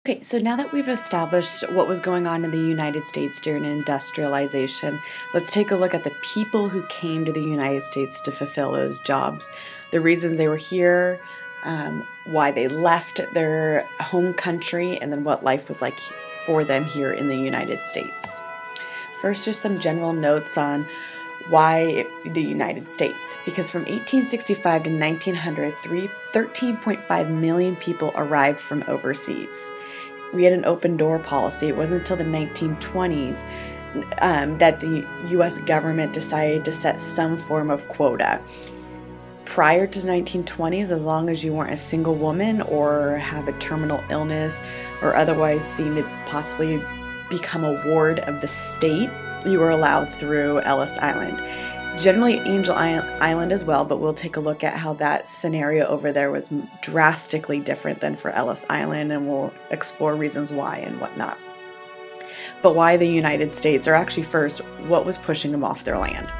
Okay, so now that we've established what was going on in the United States during industrialization, let's take a look at the people who came to the United States to fulfill those jobs, the reasons they were here, why they left their home country, and then what life was like for them here in the United States. First, just some general notes on why the United States. Because from 1865 to 1900, 13.5 million people arrived from overseas. We had an open door policy. It wasn't until the 1920s that the U.S. government decided to set some form of quota. Prior to the 1920s, as long as you weren't a single woman or have a terminal illness or otherwise seem to possibly become a ward of the state, you were allowed through Ellis Island. Generally Angel Island as well, but we'll take a look at how that scenario over there was drastically different than for Ellis Island, and we'll explore reasons why and whatnot. But why the United States, or actually first, what was pushing them off their land?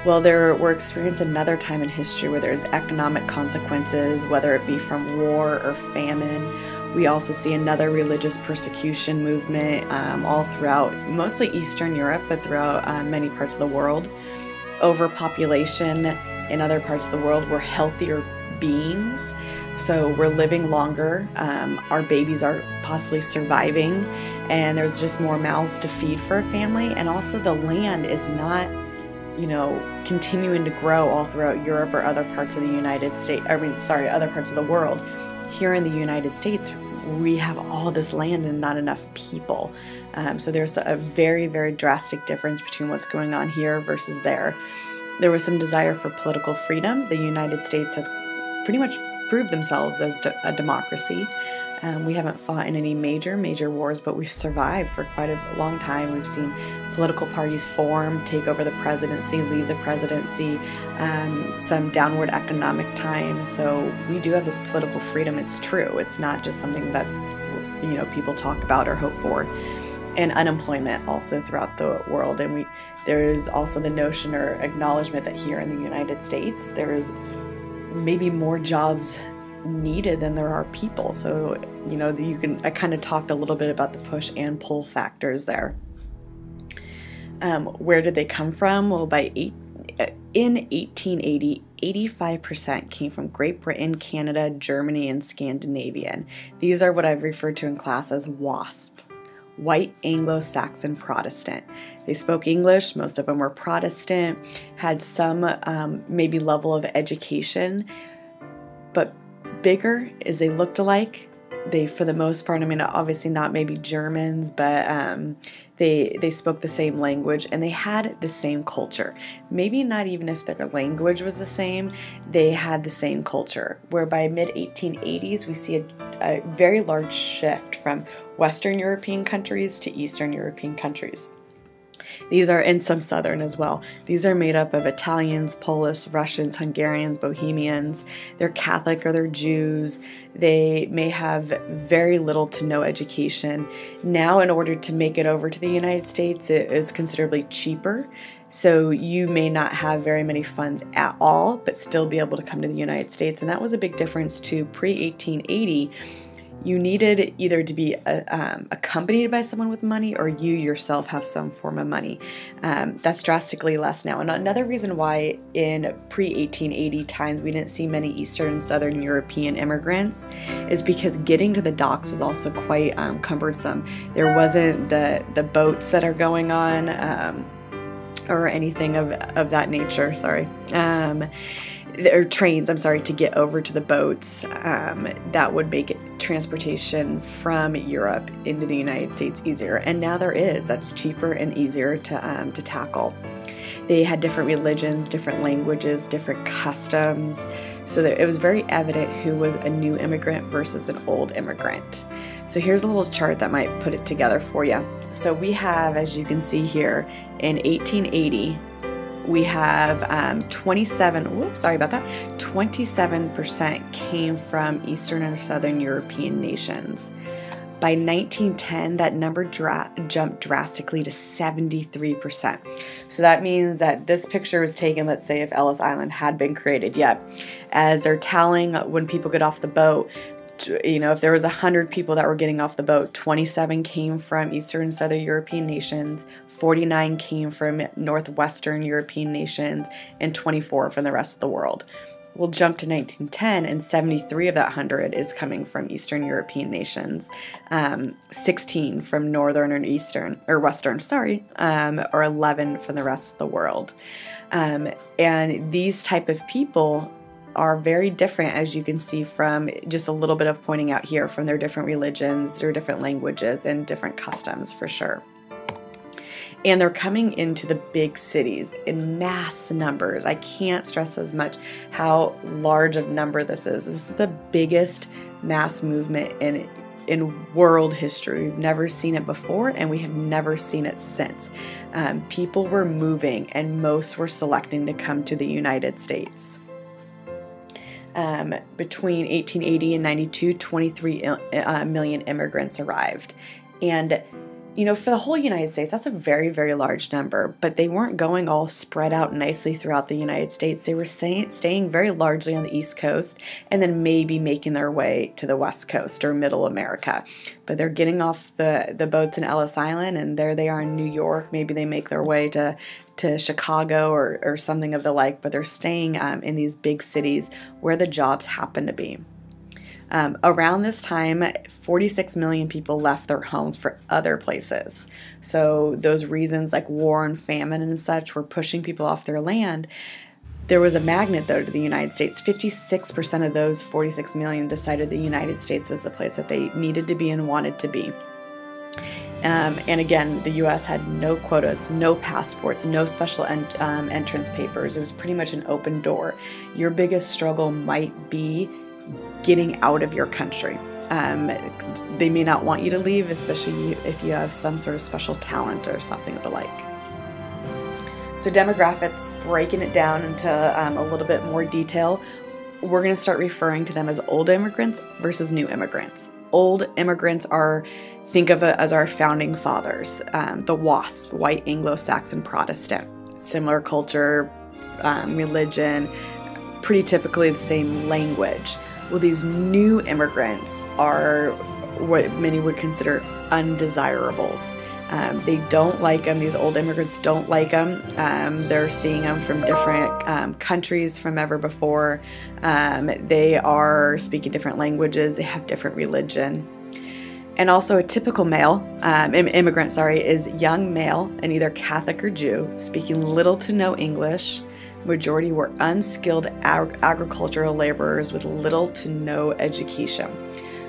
Well, we're experiencing another time in history where there's economic consequences, whether it be from war or famine. We also see another religious persecution movement all throughout, mostly Eastern Europe, but throughout many parts of the world. Overpopulation in other parts of the world. We're healthier beings, so we're living longer. Our babies are possibly surviving, and there's just more mouths to feed for a family. And also the land is not, continuing to grow all throughout Europe or other parts of the United States. Other parts of the world. Here in the United States, we have all this land and not enough people. So there's a very, very drastic difference between what's going on here versus there. There was some desire for political freedom. The United States has pretty much proved themselves as a democracy. We haven't fought in any major wars, but we've survived for quite a long time. We've seen political parties form, take over the presidency, leave the presidency, some downward economic times. So we do have this political freedom. It's true. It's not just something that people talk about or hope for. And unemployment also throughout the world. And there's also the notion or acknowledgement that here in the United States there's maybe more jobs needed than there are people. So I kind of talked a little bit about the push and pull factors there. Where did they come from? Well, in 1880, 85% came from Great Britain, Canada, Germany, and Scandinavian. These are what I've referred to in class as WASP, White Anglo-Saxon Protestant. They spoke English, most of them were Protestant, had some maybe level of education, but bigger as they looked alike. They, for the most part, obviously not maybe Germans, but they spoke the same language and they had the same culture. Maybe not even if their language was the same, they had the same culture. Where by mid-1880s, we see a very large shift from Western European countries to Eastern European countries. These are, and some Southern as well. These are made up of Italians, Polish, Russians, Hungarians, Bohemians. They're Catholic or they're Jews. They may have very little to no education. Now, in order to make it over to the United States, it is considerably cheaper. So you may not have very many funds at all, but still be able to come to the United States. And that was a big difference to pre-1880. You needed either to be accompanied by someone with money or you yourself have some form of money. That's drastically less now. And another reason why in pre-1880 times we didn't see many Eastern and Southern European immigrants is because getting to the docks was also quite cumbersome. There wasn't the boats that are going on or anything of that nature, or trains, to get over to the boats. That would make transportation from Europe into the United States easier. And now there is. That's cheaper and easier to tackle. They had different religions, different languages, different customs. So it was very evident who was a new immigrant versus an old immigrant. So here's a little chart that might put it together for you. So we have, as you can see here, in 1880, we have 27% came from Eastern and Southern European nations. By 1910, that number jumped drastically to 73%. So that means that this picture was taken, let's say, if Ellis Island had been created yet. As they're tallying when people get off the boat, if there was 100 people that were getting off the boat, 27 came from Eastern and Southern European nations, 49 came from Northwestern European nations, and 24 from the rest of the world. We'll jump to 1910, and 73 of that 100 is coming from Eastern European nations, 16 from Northern and Eastern, or Western, or 11 from the rest of the world. And these type of people are very different, as you can see from just a little bit of pointing out here, from their different religions, their different languages, and different customs for sure. And they're coming into the big cities in mass numbers. I can't stress as much how large of number this is. This is the biggest mass movement in world history. We've never seen it before, and we have never seen it since. People were moving, and most were selecting to come to the United States. Between 1880 and 92, 23 million immigrants arrived. And for the whole United States, that's a very, very large number, but they weren't going all spread out nicely throughout the United States. They were staying very largely on the East Coast, and then maybe making their way to the West Coast or Middle America. But they're getting off the boats in Ellis Island, and there they are in New York. Maybe they make their way to Chicago or something of the like, but they're staying in these big cities where the jobs happen to be. Around this time, 46 million people left their homes for other places. So those reasons like war and famine and such were pushing people off their land. There was a magnet, though, to the United States. 56% of those 46 million decided the United States was the place that they needed to be and wanted to be. And again, the U.S. had no quotas, no passports, no special entrance papers. It was pretty much an open door. Your biggest struggle might be getting out of your country. They may not want you to leave, especially if you have some sort of special talent or something of the like. So demographics, breaking it down into a little bit more detail, we're going to start referring to them as old immigrants versus new immigrants. Old immigrants think of it as our founding fathers, the WASP, White Anglo-Saxon Protestant. Similar culture, religion, pretty typically the same language. Well, these new immigrants are what many would consider undesirables. They don't like them. These old immigrants don't like them. They're seeing them from different countries from ever before. They are speaking different languages. They have different religion. And also a typical immigrant, is young male and either Catholic or Jew, speaking little to no English. Majority were unskilled agricultural laborers with little to no education.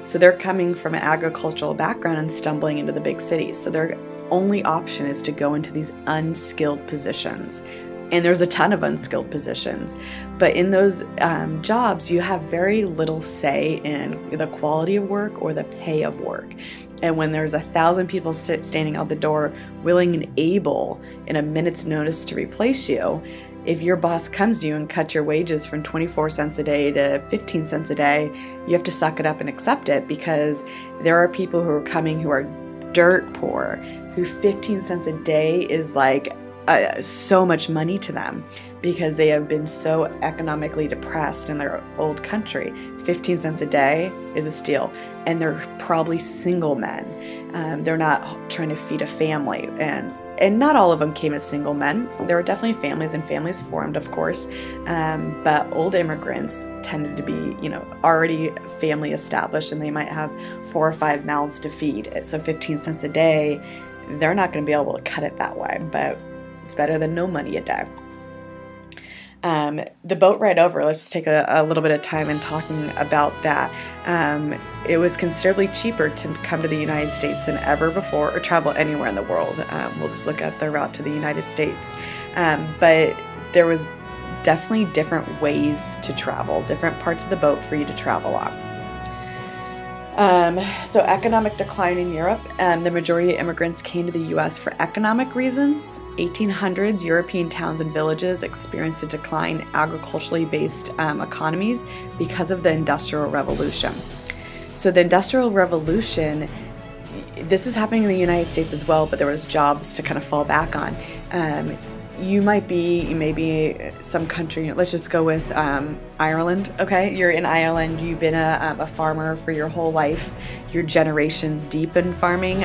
So they're coming from an agricultural background and stumbling into the big cities. So their only option is to go into these unskilled positions. And there's a ton of unskilled positions. But in those jobs, you have very little say in the quality of work or the pay of work. And when there's 1,000 people standing out the door, willing and able in a minute's notice to replace you, if your boss comes to you and cuts your wages from 24 cents a day to 15 cents a day, you have to suck it up and accept it, because there are people who are coming who are dirt poor, who 15 cents a day is like so much money to them because they have been so economically depressed in their old country. 15 cents a day is a steal, and they're probably single men. They're not trying to feed a family, and not all of them came as single men. There were definitely families, and families formed, of course, but old immigrants tended to be, already family established, and they might have 4 or 5 mouths to feed. So 15 cents a day, they're not going to be able to cut it that way, but it's better than no money a day. The boat ride over, let's just take a little bit of time in talking about that. It was considerably cheaper to come to the United States than ever before, or travel anywhere in the world. We'll just look at the route to the United States. But there was definitely different ways to travel, different parts of the boat for you to travel on. So economic decline in Europe. The majority of immigrants came to the U.S. for economic reasons. 1800s, European towns and villages experienced a decline in agriculturally based economies because of the Industrial Revolution. So the Industrial Revolution, this is happening in the United States as well, but there was jobs to kind of fall back on. you might be maybe some country, let's just go with Ireland, okay? You're in Ireland, you've been a farmer for your whole life, you're generations deep in farming,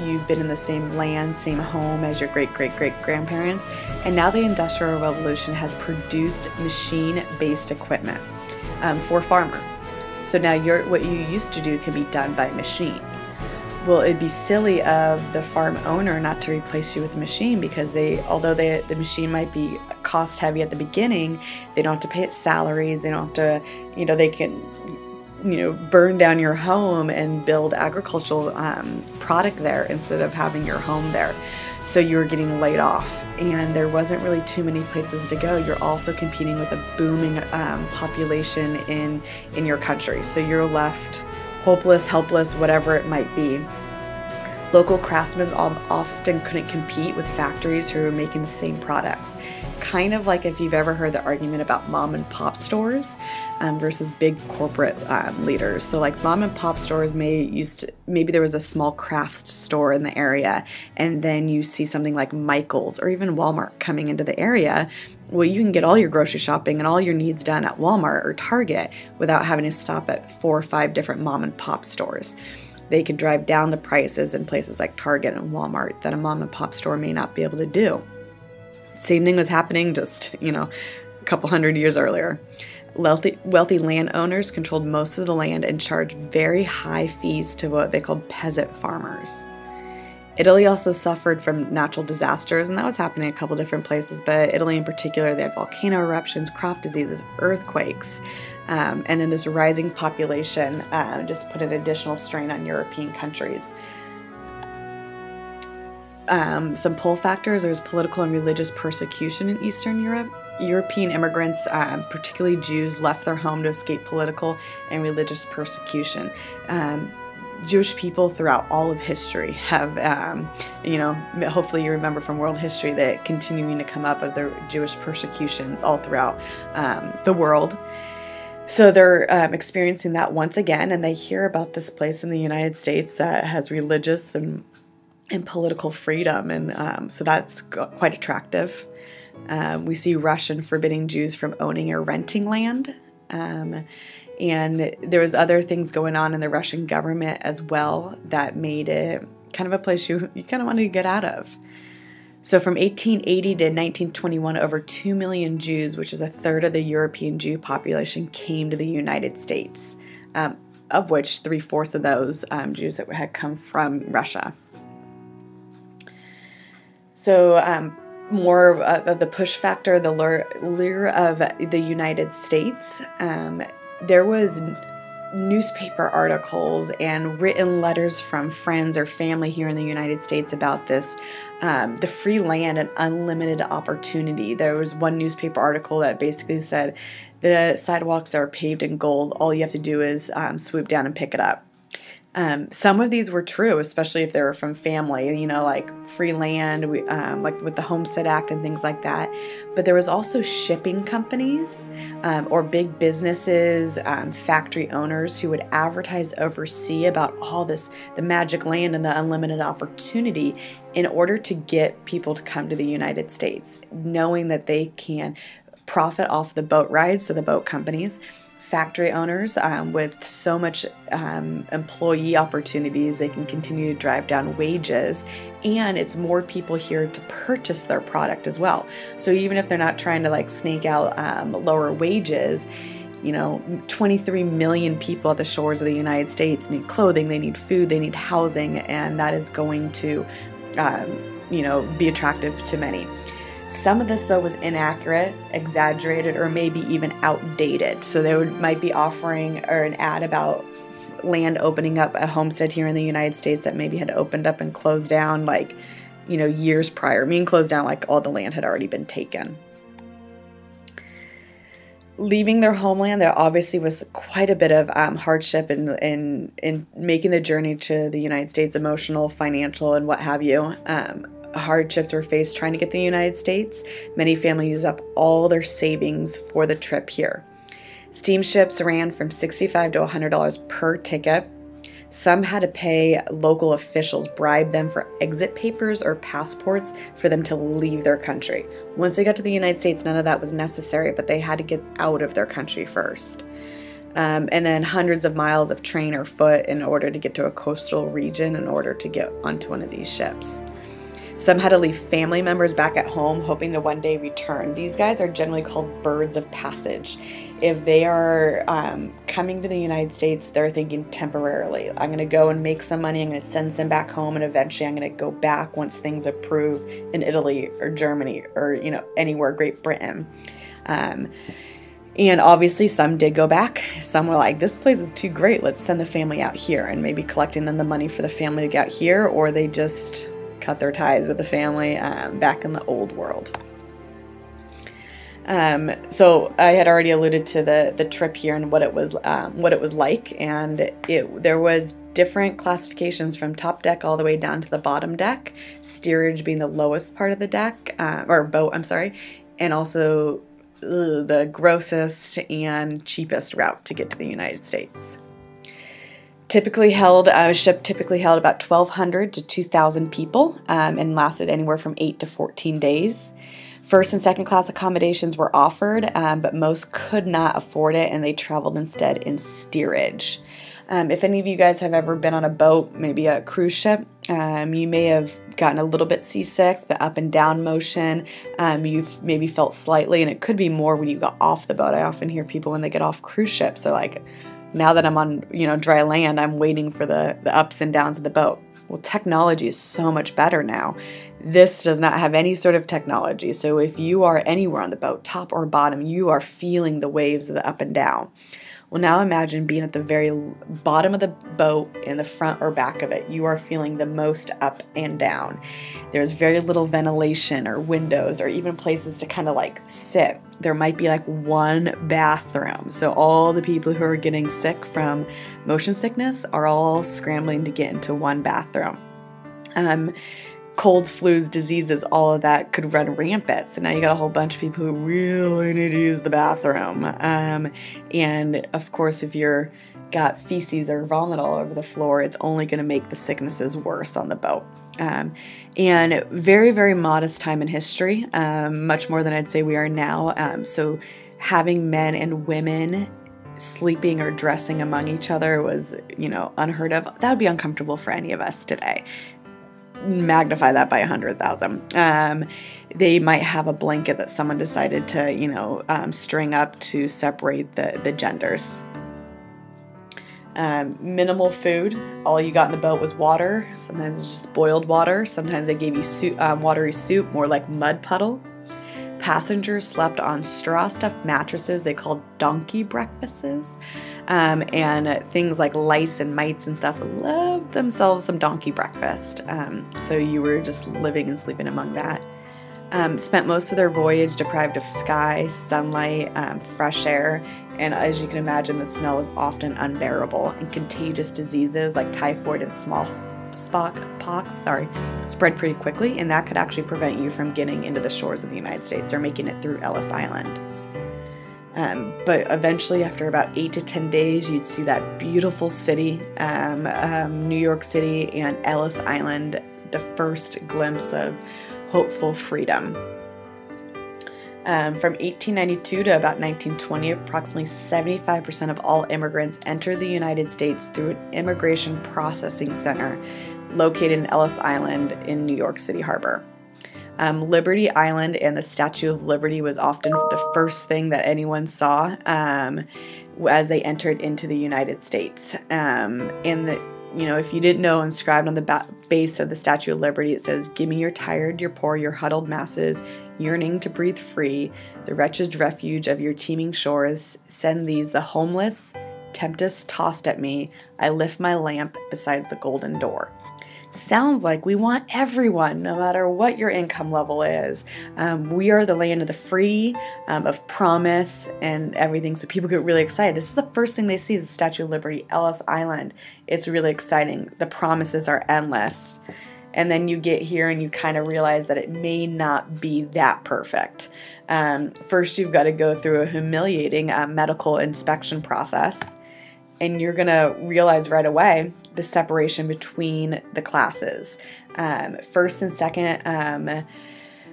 you've been in the same land, same home as your great-great-great-grandparents, and now the Industrial Revolution has produced machine-based equipment for farmer. So now what you used to do can be done by machine. Well, it'd be silly of the farm owner not to replace you with a machine, because although the machine might be cost heavy at the beginning, they don't have to pay its salaries, they don't have to, they can, burn down your home and build agricultural product there instead of having your home there. So you're getting laid off, and there wasn't really too many places to go. You're also competing with a booming population in your country. So you're left hopeless, helpless, whatever it might be. Local craftsmen often couldn't compete with factories who were making the same products. Kind of like if you've ever heard the argument about mom and pop stores versus big corporate leaders. So like mom and pop stores maybe there was a small craft store in the area, and then you see something like Michael's or even Walmart coming into the area. Well, you can get all your grocery shopping and all your needs done at Walmart or Target without having to stop at 4 or 5 different mom and pop stores. They could drive down the prices in places like Target and Walmart that a mom and pop store may not be able to do. Same thing was happening just, a couple hundred years earlier. Wealthy landowners controlled most of the land and charged very high fees to what they called peasant farmers. Italy also suffered from natural disasters, and that was happening in a couple different places, but Italy in particular, they had volcano eruptions, crop diseases, earthquakes, and then this rising population just put an additional strain on European countries. Some pull factors: there was political and religious persecution in Eastern Europe. European immigrants, particularly Jews, left their home to escape political and religious persecution. Jewish people throughout all of history have, hopefully you remember from world history that continuing to come up of the Jewish persecutions all throughout the world. So they're experiencing that once again, and they hear about this place in the United States that has religious and political freedom, and so that's quite attractive. We see Russian forbidding Jews from owning or renting land. And there was other things going on in the Russian government as well that made it kind of a place you kind of wanted to get out of. So from 1880 to 1921, over 2 million Jews, which is a third of the European Jew population, came to the United States, of which 3/4 of those Jews that had come from Russia. So more of the push factor, the lure of the United States. There was newspaper articles and written letters from friends or family here in the United States about this, the free land and unlimited opportunity. There was one newspaper article that basically said the sidewalks are paved in gold. All you have to do is swoop down and pick it up. Some of these were true, especially if they were from family, like free land, like with the Homestead Act and things like that. But there was also shipping companies or big businesses, factory owners who would advertise overseas about all this, the magic land and the unlimited opportunity, in order to get people to come to the United States, knowing that they can profit off the boat rides, so the boat companies. Factory owners with so much employee opportunities, they can continue to drive down wages, and it's more people here to purchase their product as well. So even if they're not trying to snake out lower wages, 23 million people at the shores of the United States need clothing, they need food, they need housing, and that is going to be attractive to many. Some of this, though, was inaccurate, exaggerated, or maybe even outdated. So they might be offering or an ad about land opening up, a homestead here in the United States that maybe had opened up and closed down years prior. Closed down like all the land had already been taken. Leaving their homeland, there obviously was quite a bit of hardship in making the journey to the United States, emotional, financial, and what have you. Hardships were faced trying to get to the United States. Many families used up all their savings for the trip here. Steamships ran from $65 to $100 per ticket. Some had to pay local officials, bribe them for exit papers or passports for them to leave their country. Once they got to the United States, none of that was necessary, but they had to get out of their country first. And then hundreds of miles of train or foot in order to get to a coastal region in order to get onto one of these ships. Some had to leave family members back at home, hoping to one day return. These guys are generally called birds of passage. If they are coming to the United States, they're thinking temporarily. I'm going to go and make some money. I'm going to send some back home, and eventually I'm going to go back once things improve in Italy or Germany or, you know, anywhere, Great Britain. And obviously some did go back. Some were like, this place is too great. Let's send the family out here, and maybe collecting them the money for the family to get out here, or they just cut their ties with the family back in the old world. So I had already alluded to the trip here and what it was like, and there was different classifications from top deck all the way down to the bottom deck. Steerage being the lowest part of the deck or boat, I'm sorry, and also the grossest and cheapest route to get to the United States. A ship typically held about 1,200 to 2,000 people and lasted anywhere from 8 to 14 days. First and second class accommodations were offered, but most could not afford it, and they traveled instead in steerage. If any of you guys have ever been on a boat, maybe a cruise ship, you may have gotten a little bit seasick, the up and down motion, you've maybe felt slightly, and it could be more when you got off the boat. I often hear people when they get off cruise ships, they're like, now that I'm on, dry land, I'm waiting for the ups and downs of the boat. Well, technology is so much better now. This does not have any sort of technology. So if you are anywhere on the boat, top or bottom, you are feeling the waves of the up and down. Well, now imagine being at the very bottom of the boat in the front or back of it. You are feeling the most up and down. There's very little ventilation or windows or even places to kind of like sit. There might be like one bathroom. So all the people who are getting sick from motion sickness are all scrambling to get into one bathroom. Colds, flus, diseases, all of that could run rampant. So now you got a whole bunch of people who really need to use the bathroom. And of course, if you're got feces or vomit all over the floor, it's only going to make the sicknesses worse on the boat. And very, very modest time in history, much more than I'd say we are now. So having men and women sleeping or dressing among each other was, unheard of. That would be uncomfortable for any of us today. Magnify that by 100,000. They might have a blanket that someone decided to, string up to separate the genders. Minimal food. All you got in the boat was water. Sometimes it's just boiled water. Sometimes they gave you watery soup, more like mud puddle. Passengers slept on straw-stuffed mattresses they called donkey breakfasts. And things like lice and mites and stuff loved themselves some donkey breakfast. So you were just living and sleeping among that. Spent most of their voyage deprived of sky, sunlight, fresh air, and as you can imagine, the smell was often unbearable, and contagious diseases like typhoid and smallpox spread pretty quickly, and that could actually prevent you from getting into the shores of the United States or making it through Ellis Island. But eventually, after about 8 to 10 days, you'd see that beautiful city, New York City and Ellis Island, the first glimpse of hopeful freedom. From 1892 to about 1920, approximately 75% of all immigrants entered the United States through an immigration processing center located in Ellis Island in New York City Harbor. Liberty Island and the Statue of Liberty was often the first thing that anyone saw as they entered into the United States. If you didn't know, inscribed on the base of the Statue of Liberty, it says, "Give me your tired, your poor, your huddled masses, yearning to breathe free, the wretched refuge of your teeming shores. Send these, the homeless, tempest tossed at me. I lift my lamp beside the golden door." Sounds like we want everyone, no matter what your income level is. We are the land of the free, of promise and everything. So people get really excited. This is the first thing they see, the Statue of Liberty, Ellis Island. It's really exciting. The promises are endless. And then you get here and you kind of realize that it may not be that perfect. First, you've got to go through a humiliating medical inspection process. And you're going to realize right away the separation between the classes. First and second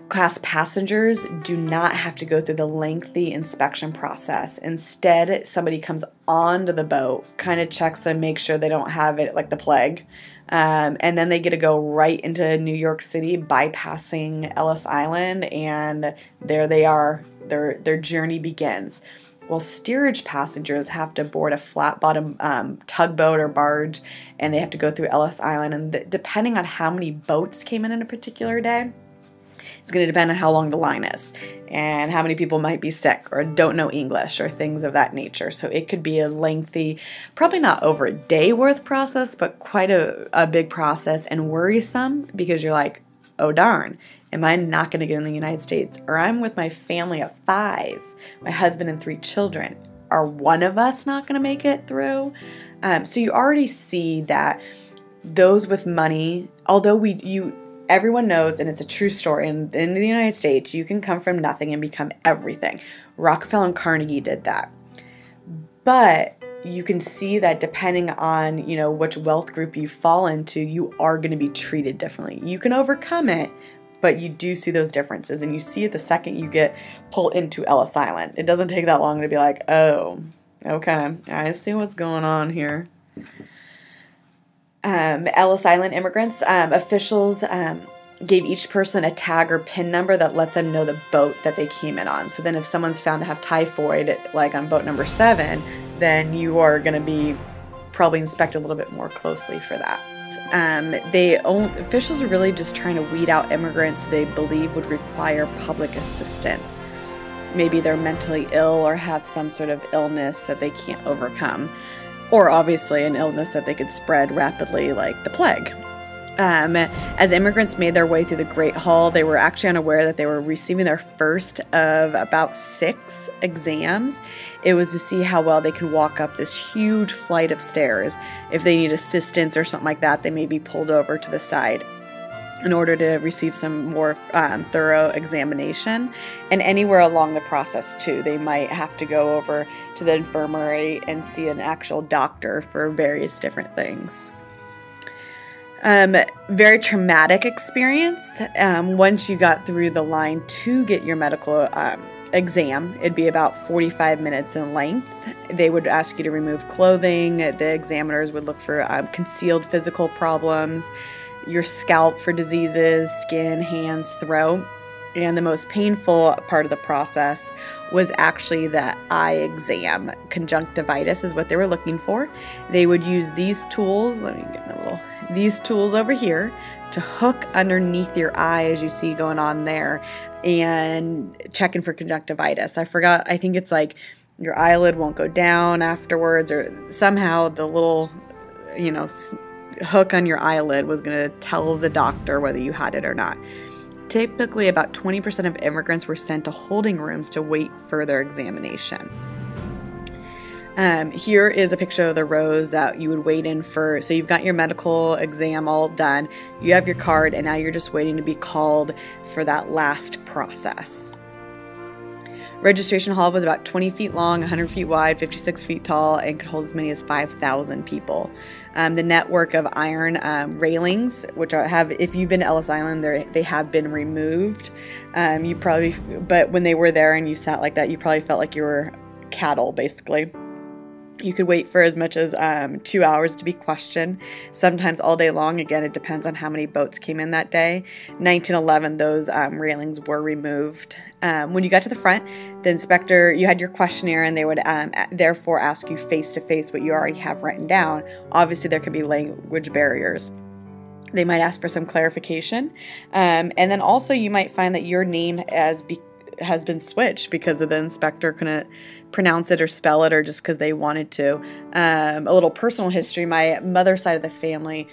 class passengers do not have to go through the lengthy inspection process. Instead, somebody comes onto the boat, kind of checks and makes sure they don't have it like the plague. And then they get to go right into New York City, bypassing Ellis Island, and there they are. Their journey begins. Well, steerage passengers have to board a flat-bottom tugboat or barge, and they have to go through Ellis Island. And depending on how many boats came in a particular day, it's going to depend on how long the line is and how many people might be sick or don't know English or things of that nature. So it could be a lengthy, probably not over a day worth process, but quite a big process and worrisome, because you're like, oh darn, am I not going to get in the United States? Or I'm with my family of 5, my husband and 3 children. Are one of us not going to make it through? So you already see that those with money, although everyone knows, and it's a true story, in the United States, you can come from nothing and become everything. Rockefeller and Carnegie did that. But you can see that depending on, which wealth group you fall into, you are going to be treated differently. You can overcome it, but you do see those differences, and you see it the second you get pulled into Ellis Island. It doesn't take that long to be like, oh, okay, I see what's going on here. Ellis Island immigrants, officials gave each person a tag or PIN number that let them know the boat that they came in on. So then if someone's found to have typhoid, like on boat number 7, then you are going to be probably inspected a little bit more closely for that. Officials are really just trying to weed out immigrants they believe would require public assistance. Maybe they're mentally ill or have some sort of illness that they can't overcome. Or obviously an illness that they could spread rapidly, like the plague. As immigrants made their way through the Great Hall, they were actually unaware that they were receiving their first of about 6 exams. It was to see how well they could walk up this huge flight of stairs. If they need assistance or something like that, they may be pulled over to the side in order to receive some more thorough examination. And anywhere along the process too, they might have to go over to the infirmary and see an actual doctor for various different things. Very traumatic experience. Once you got through the line to get your medical exam, it'd be about 45 minutes in length. They would ask you to remove clothing. The examiners would look for concealed physical problems, your scalp for diseases, skin, hands, throat. And the most painful part of the process was actually the eye exam. Conjunctivitis is what they were looking for. They would use these tools, these tools over here to hook underneath your eye, as you see going on there, and checking for conjunctivitis. I forgot, I think it's like your eyelid won't go down afterwards, or somehow the little, hook on your eyelid was going to tell the doctor whether you had it or not. Typically, about 20% of immigrants were sent to holding rooms to wait for their examination. Here is a picture of the rows that you would wait in for. So you've got your medical exam all done, you have your card, and now you're just waiting to be called for that last process. Registration hall was about 20 feet long, 100 feet wide, 56 feet tall, and could hold as many as 5,000 people. The network of iron railings, which if you've been to Ellis Island, they have been removed. But when they were there and you sat like that, you probably felt like you were cattle, basically. You could wait for as much as 2 hours to be questioned, sometimes all day long. Again, it depends on how many boats came in that day. 1911, those railings were removed. When you got to the front, the inspector, you had your questionnaire, and they would therefore ask you face-to-face what you already have written down. Obviously, there could be language barriers. They might ask for some clarification. And then also you might find that your name has been switched because of the inspector couldn't pronounce it or spell it, or just because they wanted to. A little personal history, my mother's side of the family,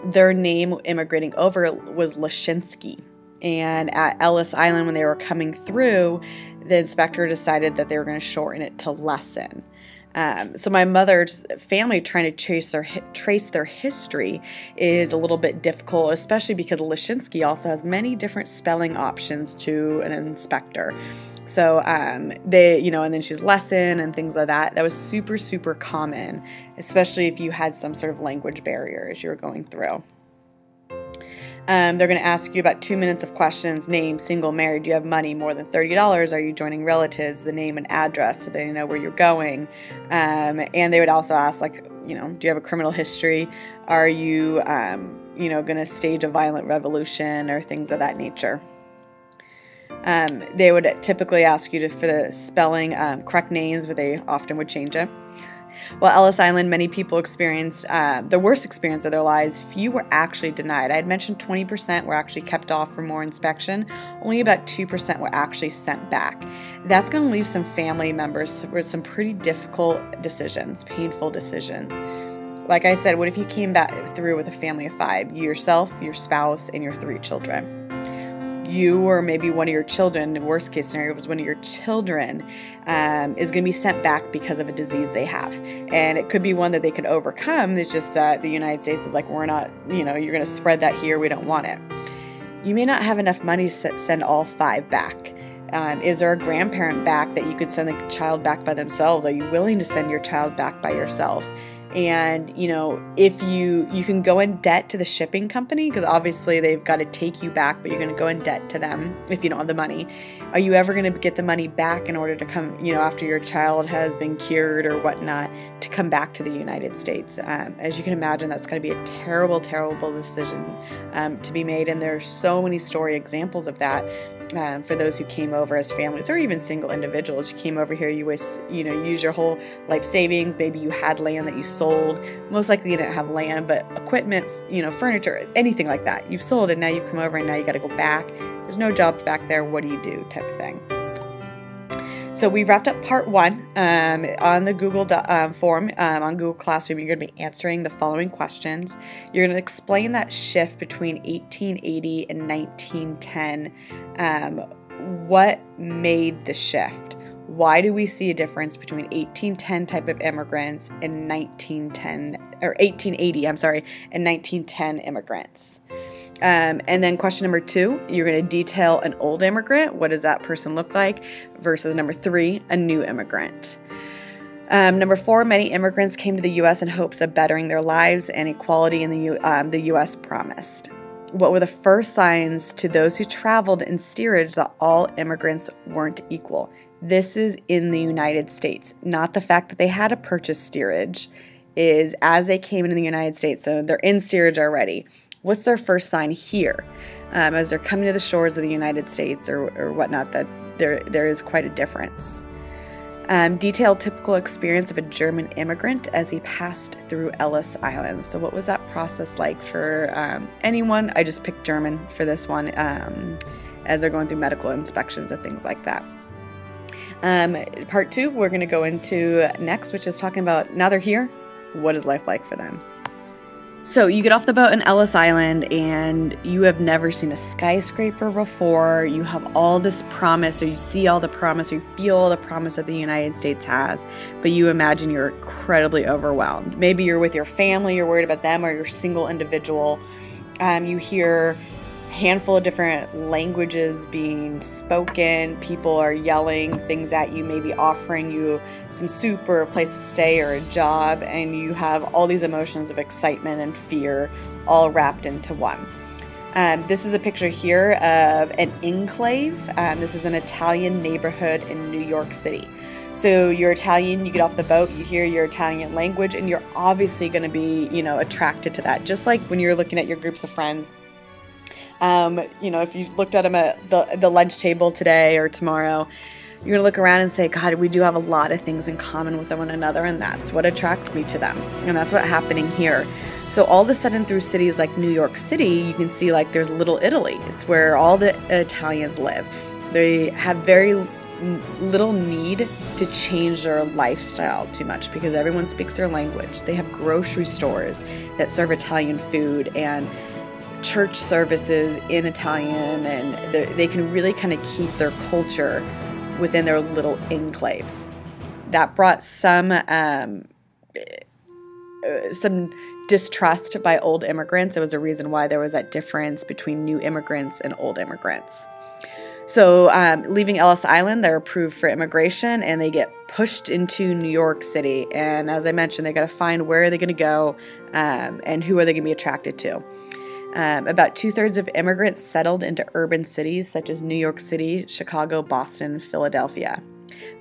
their name immigrating over was Lashinsky. And at Ellis Island, when they were coming through, the inspector decided that they were going to shorten it to Lesson. So my mother's family trying to trace their history is a little bit difficult, especially because Lashinsky also has many different spelling options to an inspector. So they, you know, and then she's lesson and things like that. That was super, super common, especially if you had some sort of language barrier as you were going through. They're going to ask you about 2 minutes of questions: name, single, married, do you have money, more than $30, are you joining relatives, the name and address so they know where you're going. And they would also ask, like, you know, do you have a criminal history? Are you, you know, going to stage a violent revolution or things of that nature? They would typically ask you for the spelling, correct names, but they often would change it. While Ellis Island, many people experienced the worst experience of their lives. Few were actually denied. I had mentioned 20% were actually kept off for more inspection. Only about 2% were actually sent back. That's going to leave some family members with some pretty difficult decisions, painful decisions. Like I said, what if you came back through with a family of 5? You yourself, your spouse, and your 3 children. You or maybe one of your children, the worst case scenario was one of your children is going to be sent back because of a disease they have. And it could be one that they could overcome. It's just that the United States is like, we're not, you know, you're going to spread that here. We don't want it. You may not have enough money to send all 5 back. Is there a grandparent back that you could send the child back by themselves? Are you willing to send your child back by yourself? And, you know, if you can go in debt to the shipping company, because obviously they've got to take you back, but you're going to go in debt to them if you don't have the money. Are you ever going to get the money back in order to come, you know, after your child has been cured or whatnot, to come back to the United States? As you can imagine, that's going to be a terrible, terrible decision to be made. And there's so many story examples of that. For those who came over as families or even single individuals. You came over here, you use your whole life savings. Maybe you had land that you sold. Most likely you didn't have land, but equipment, you know, furniture, anything like that. You've sold and now you've come over and now you got to go back. There's no jobs back there. What do you do? Type of thing. So we wrapped up part 1 on the Google form, on Google Classroom. You're going to be answering the following questions. You're going to explain that shift between 1880 and 1910. What made the shift? Why do we see a difference between 1810 type of immigrants and 1880, and 1910 immigrants? And then question number 2, you're going to detail an old immigrant. What does that person look like? Versus number 3, a new immigrant. Number 4, many immigrants came to the U.S. in hopes of bettering their lives and equality in the U.S. promised. What were the first signs to those who traveled in steerage that all immigrants weren't equal? This is in the United States, not the fact that they had to purchase steerage. Is as they came into the United States, so they're in steerage already. What's their first sign here? As they're coming to the shores of the United States or whatnot, that there is quite a difference. Detailed typical experience of a German immigrant as he passed through Ellis Island. So what was that process like for anyone? I just picked German for this one as they're going through medical inspections and things like that. Part 2, we're going to go into next, which is talking about now they're here. What is life like for them? So you get off the boat in Ellis Island and you have never seen a skyscraper before. You have all this promise, or you see all the promise, or you feel all the promise that the United States has, but you imagine you're incredibly overwhelmed. Maybe you're with your family, you're worried about them, or you're a single individual. You hear a handful of different languages being spoken. People are yelling things at you, maybe offering you some soup or a place to stay or a job, and you have all these emotions of excitement and fear all wrapped into one. This is a picture here of an enclave. This is an Italian neighborhood in New York City. So you're Italian, you get off the boat, you hear your Italian language, and you're obviously going to be, attracted to that. Just like when you're looking at your groups of friends. If you looked at them at the lunch table today or tomorrow, you're going to look around and say, God, we do have a lot of things in common with one another, and that's what attracts me to them. And that's what's happening here. So all of a sudden through cities like New York City, you can see like there's Little Italy. It's where all the Italians live. They have very little need to change their lifestyle too much because everyone speaks their language. They have grocery stores that serve Italian food and church services in Italian, and they can really kind of keep their culture within their little enclaves. That brought some distrust by old immigrants. It was a reason why there was that difference between new immigrants and old immigrants. So leaving Ellis Island, they're approved for immigration, and they get pushed into New York City. And as I mentioned, they got to find where are they going to go and who are they going to be attracted to. About 2/3 of immigrants settled into urban cities such as New York City, Chicago, Boston, and Philadelphia.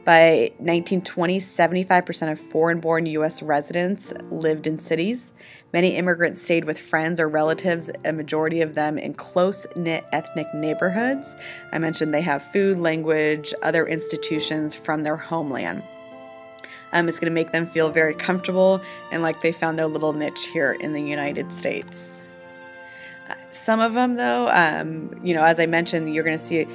By 1920, 75% of foreign-born U.S. residents lived in cities. Many immigrants stayed with friends or relatives, a majority of them in close-knit ethnic neighborhoods. I mentioned they have food, language, other institutions from their homeland. It's going to make them feel very comfortable and like they found their little niche here in the United States. Some of them, though, as I mentioned, you're going to see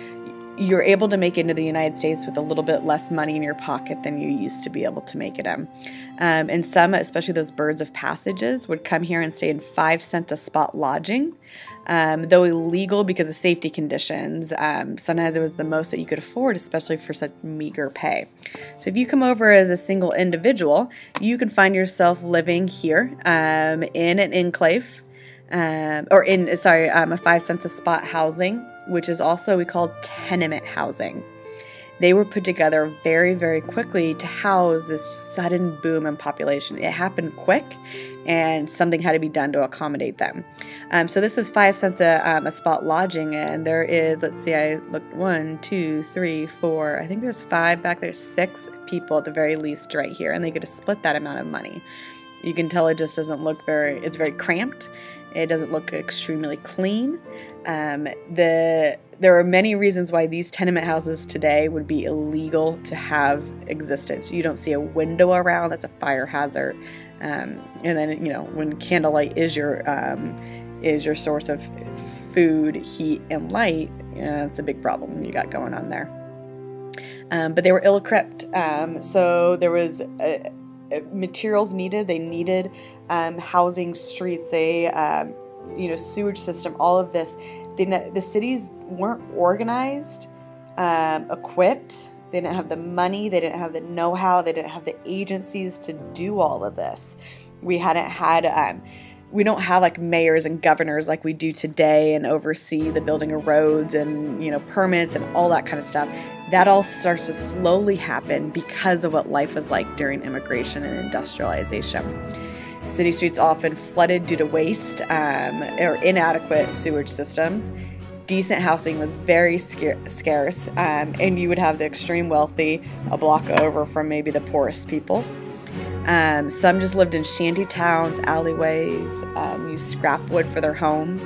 you're able to make it into the United States with a little bit less money in your pocket than you used to be able to make it in. And some, especially those birds of passages, would come here and stay in 5 cents a spot lodging. Though illegal because of safety conditions, sometimes it was the most that you could afford, especially for such meager pay. So if you come over as a single individual, you can find yourself living here in an enclave, a 5 cents a spot housing, which is also we call tenement housing. They were put together very, very quickly to house this sudden boom in population. It happened quick, and something had to be done to accommodate them. So this is 5 cents a spot lodging, and there is, let's see, I looked 1, 2, 3, 4. I think there's 5 back there, 6 people at the very least right here, and they get to split that amount of money. You can tell it just doesn't look it's very cramped. It doesn't look extremely clean. There are many reasons why these tenement houses today would be illegal to have existence. You don't see a window around, that's a fire hazard. And then, when candlelight is your source of food, heat, and light, it's a big problem you got going on there. But they were ill-equipped. So there was materials needed. They needed housing, streets, sewage system, all of this. The cities weren't organized, equipped. They didn't have the money. They didn't have the know-how. They didn't have the agencies to do all of this. We don't have like mayors and governors like we do today and oversee the building of roads and, permits and all that kind of stuff. That all starts to slowly happen because of what life was like during immigration and industrialization. City streets often flooded due to waste or inadequate sewage systems. Decent housing was very scarce, and you would have the extreme wealthy a block over from maybe the poorest people. Some just lived in shanty towns, alleyways, used scrap wood for their homes.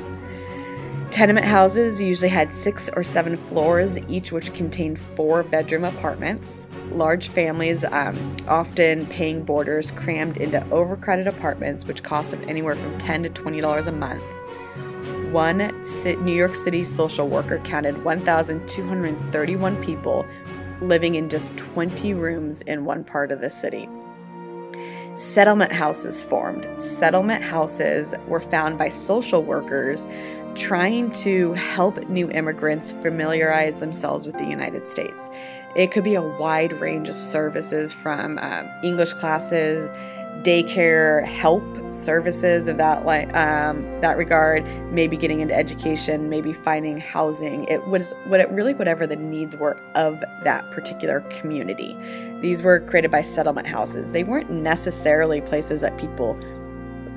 Tenement houses usually had 6 or 7 floors, each which contained 4-bedroom apartments. Large families, often paying boarders, crammed into overcrowded apartments, which costed anywhere from $10 to $20 a month. One New York City social worker counted 1,231 people living in just 20 rooms in one part of the city. Settlement houses formed. Settlement houses were found by social workers trying to help new immigrants familiarize themselves with the United States. It could be a wide range of services from English classes, daycare, help services of that regard, maybe getting into education, maybe finding housing. It was whatever the needs were of that particular community. These were created by settlement houses. They weren't necessarily places that people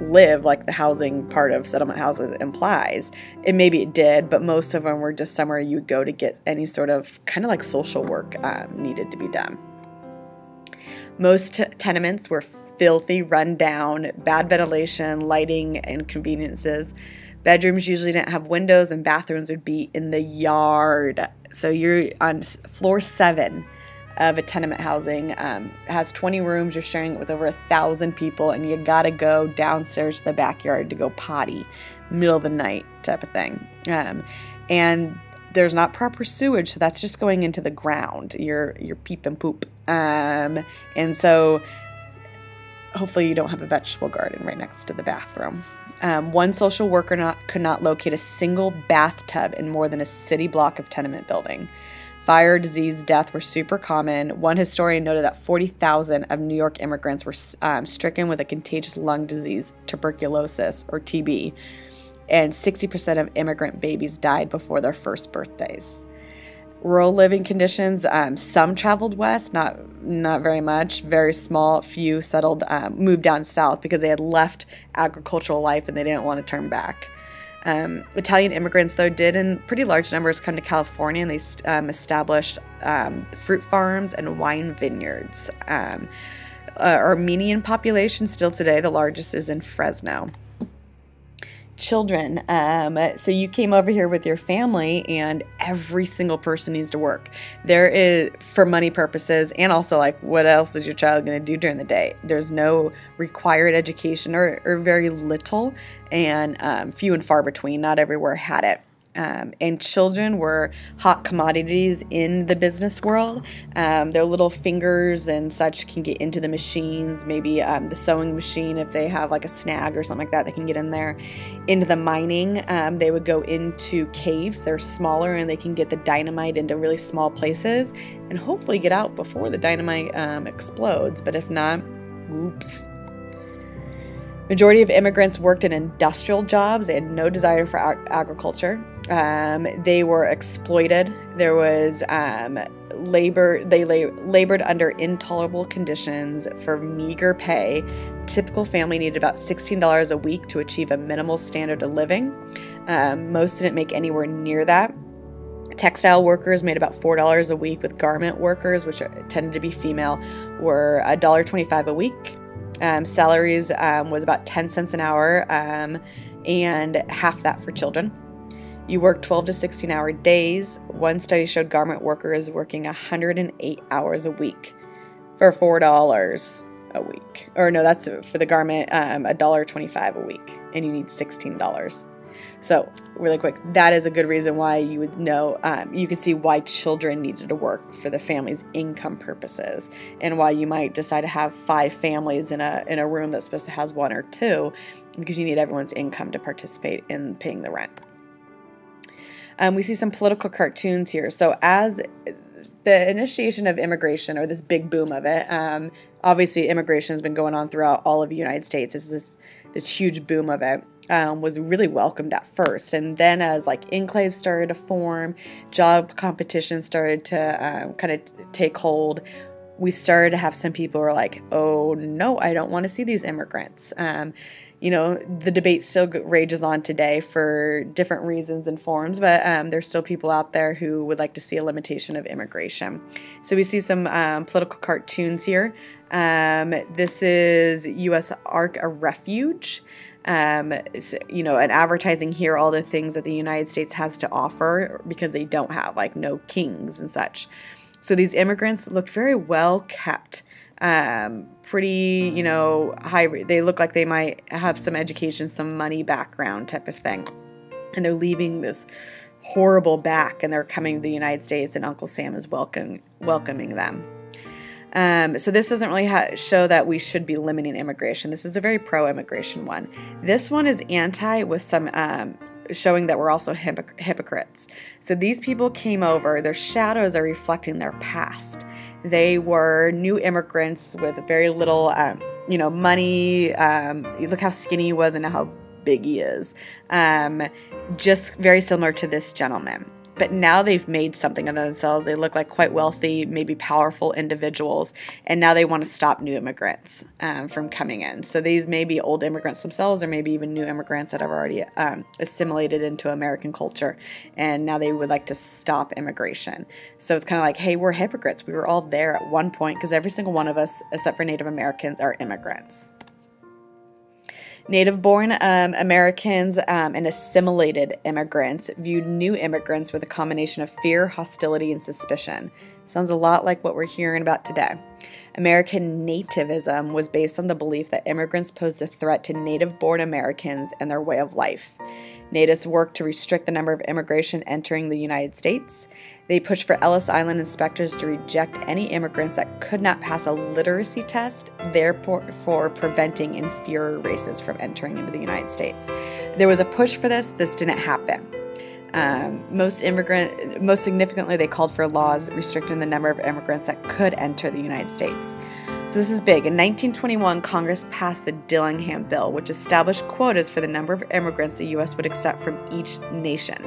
live like the housing part of settlement houses implies. Maybe it did, but most of them were just somewhere you would go to get any sort of kind of like social work needed to be done. Most tenements were filthy, run down, bad ventilation, lighting, and conveniences. Bedrooms usually didn't have windows, and bathrooms would be in the yard. So you're on floor 7 of a tenement housing. Has 20 rooms. You're sharing it with over 1,000 people, and you gotta go downstairs to the backyard to go potty, middle of the night type of thing. And there's not proper sewage, so that's just going into the ground. Your peep and poop. And so hopefully you don't have a vegetable garden right next to the bathroom. One social worker could not locate a single bathtub in more than a city block of tenement building. Fire, disease, death were super common. One historian noted that 40,000 of New York immigrants were stricken with a contagious lung disease, tuberculosis, or TB, and 60% of immigrant babies died before their first birthdays. Rural living conditions, some traveled west, not very much, very small, few settled, moved down south because they had left agricultural life and they didn't want to turn back. Italian immigrants, though, did in pretty large numbers come to California, and they established fruit farms and wine vineyards. Armenian population, still today, the largest is in Fresno. Children. So you came over here with your family, and every single person needs to work. There is, for money purposes, and also like what else is your child going to do during the day? There's no required education, or very little, and few and far between. Not everywhere had it. And children were hot commodities in the business world. Their little fingers and such can get into the machines, maybe the sewing machine, if they have like a snag or something like that, they can get in there. Into the mining, they would go into caves. They're smaller and they can get the dynamite into really small places and hopefully get out before the dynamite explodes. But if not, oops. Majority of immigrants worked in industrial jobs. They had no desire for agriculture. They were exploited. There was labor. They labored under intolerable conditions for meager pay. Typical family needed about $16 a week to achieve a minimal standard of living. Most didn't make anywhere near that. Textile workers made about $4 a week, with garment workers, which tended to be female, were $1.25 a week. Salaries was about 10 cents an hour, and half that for children. You worked 12 to 16-hour days. One study showed garment workers working 108 hours a week for $4 a week. Or no, that's for the garment, $1.25 a week, and you need $16. So really quick, that is a good reason why you would know, you can see why children needed to work for the family's income purposes, and why you might decide to have 5 families in a room that's supposed to have 1 or 2, because you need everyone's income to participate in paying the rent. We see some political cartoons here. So as the initiation of immigration, or this big boom of it, obviously immigration has been going on throughout all of the United States. It's this huge boom of it. Was really welcomed at first, and then as like enclaves started to form, job competition started to kind of take hold, we started to have some people who are like, oh no, I don't want to see these immigrants. You know, the debate still rages on today for different reasons and forms, but there's still people out there who would like to see a limitation of immigration. So we see some political cartoons here. This is U.S. Ark a Refuge. You know, and advertising here all the things that the United States has to offer, because they don't have, like, no kings and such. So these immigrants looked very well kept, pretty, you know, high. They look like they might have some education, some money background type of thing. And they're leaving this horrible back, and they're coming to the United States, and Uncle Sam is welcoming them. So this doesn't really show that we should be limiting immigration. This is a very pro-immigration one. This one is anti, with some showing that we're also hypocrites. So these people came over. Their shadows are reflecting their past. They were new immigrants with very little, you know, money. Look how skinny he was and how big he is. Just very similar to this gentleman. But now they've made something of themselves. They look like quite wealthy, maybe powerful individuals, and now they want to stop new immigrants from coming in. So these may be old immigrants themselves, or maybe even new immigrants that have already assimilated into American culture, and now they would like to stop immigration. So it's kind of like, hey, we're hypocrites. We were all there at one point, because every single one of us, except for Native Americans, are immigrants. Native-born Americans and assimilated immigrants viewed new immigrants with a combination of fear, hostility, and suspicion. Sounds a lot like what we're hearing about today. American nativism was based on the belief that immigrants posed a threat to native-born Americans and their way of life. Natives worked to restrict the number of immigration entering the United States. They pushed for Ellis Island inspectors to reject any immigrants that could not pass a literacy test, therefore preventing inferior races from entering into the United States. There was a push for this. This didn't happen. Most significantly, they called for laws restricting the number of immigrants that could enter the United States. So this is big. In 1921, Congress passed the Dillingham Bill, which established quotas for the number of immigrants the U.S. would accept from each nation.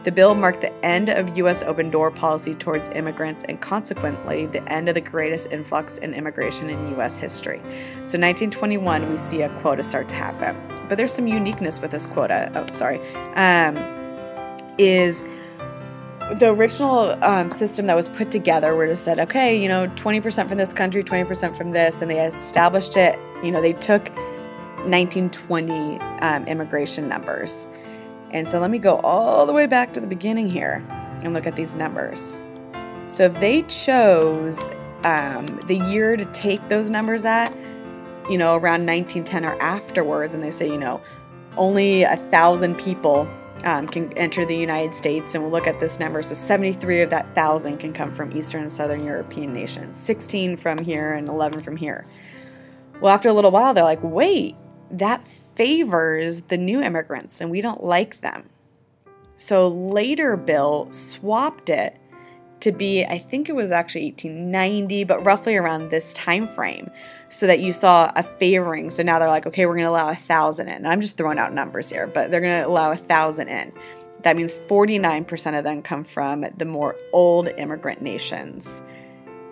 The bill marked the end of U.S. open door policy towards immigrants and consequently the end of the greatest influx in immigration in U.S. history. So 1921, we see a quota start to happen. But there's some uniqueness with this quota. Is the original system that was put together where it said, okay, 20% from this country, 20% from this, and they established it, they took 1920 immigration numbers. And so let me go all the way back to the beginning here and look at these numbers. So if they chose the year to take those numbers at, around 1910 or afterwards, and they say, only 1,000 people can enter the United States, and we'll look at this number. So 73 of that 1,000 can come from Eastern and Southern European nations, 16 from here and 11 from here. Well, after a little while, they're like, wait, that favors the new immigrants, and we don't like them. So later bill swapped it to be, I think it was actually 1890, but roughly around this time frame, so that you saw a favoring. So now they're like, okay, we're going to allow 1,000 in. I'm just throwing out numbers here, but they're going to allow 1,000 in. That means 49% of them come from the more old immigrant nations,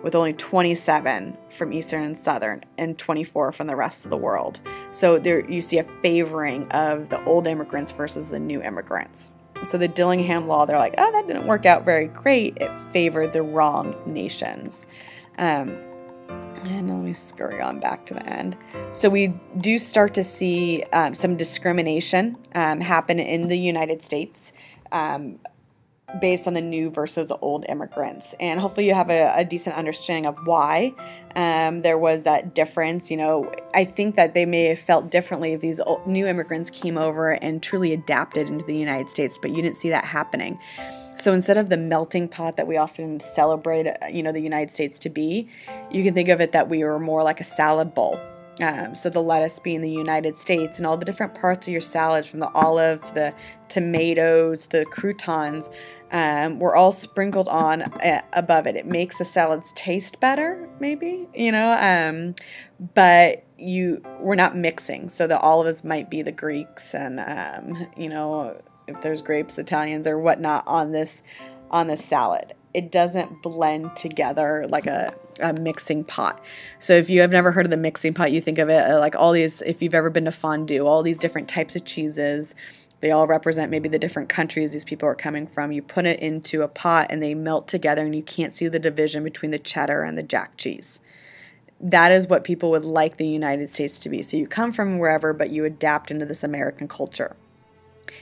with only 27 from Eastern and Southern and 24 from the rest of the world. So there you see a favoring of the old immigrants versus the new immigrants. So the Dillingham Law, they're like, oh, that didn't work out very great. It favored the wrong nations. And let me scurry on back to the end. So we do start to see some discrimination happen in the United States based on the new versus old immigrants. And hopefully you have a decent understanding of why there was that difference. I think that they may have felt differently if these new immigrants came over and truly adapted into the United States, but you didn't see that happening. So instead of the melting pot that we often celebrate, the United States to be, you can think of it that we were more like a salad bowl. So the lettuce being the United States, and all the different parts of your salad, from the olives, the tomatoes, the croutons, were all sprinkled on above it. It makes the salads taste better, maybe, but we're not mixing. So the olives might be the Greeks, and if there's grapes, Italians or whatnot on this salad. It doesn't blend together like a mixing pot. So if you have never heard of the mixing pot, you think of it like all these, if you've ever been to fondue, all these different types of cheeses, they all represent maybe the different countries these people are coming from. You put it into a pot and they melt together, and you can't see the division between the cheddar and the jack cheese. That is what people would like the United States to be. So you come from wherever, but you adapt into this American culture.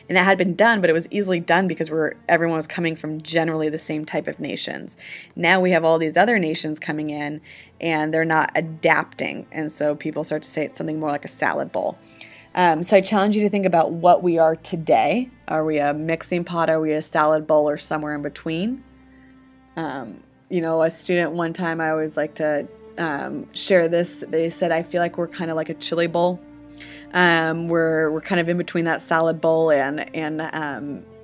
And that had been done, but it was easily done because everyone was coming from generally the same type of nations. Now we have all these other nations coming in, and they're not adapting. And so people start to say it's something more like a salad bowl. So I challenge you to think about what we are today. Are we a mixing pot? Are we a salad bowl, or somewhere in between? A student one time, I always like to share this. They said, I feel like we're kind of like a chili bowl. We're kind of in between that salad bowl and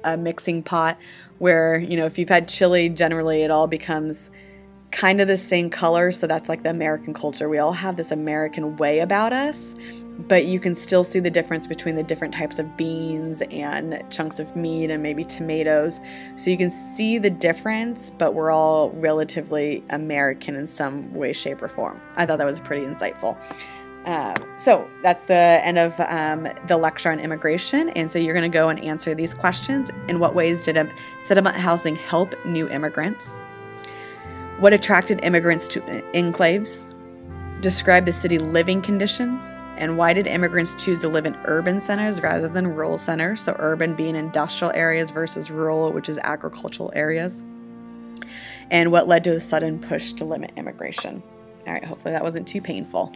a mixing pot, where, if you've had chili, generally it all becomes kind of the same color. So that's like the American culture. We all have this American way about us, but you can still see the difference between the different types of beans and chunks of meat and maybe tomatoes. So you can see the difference, but we're all relatively American in some way, shape, or form. I thought that was pretty insightful. So that's the end of the lecture on immigration. And so you're going to go and answer these questions. In what ways did settlement housing help new immigrants? What attracted immigrants to enclaves? Describe the city living conditions. And why did immigrants choose to live in urban centers rather than rural centers? So urban being industrial areas versus rural, which is agricultural areas. And what led to a sudden push to limit immigration? All right, hopefully that wasn't too painful.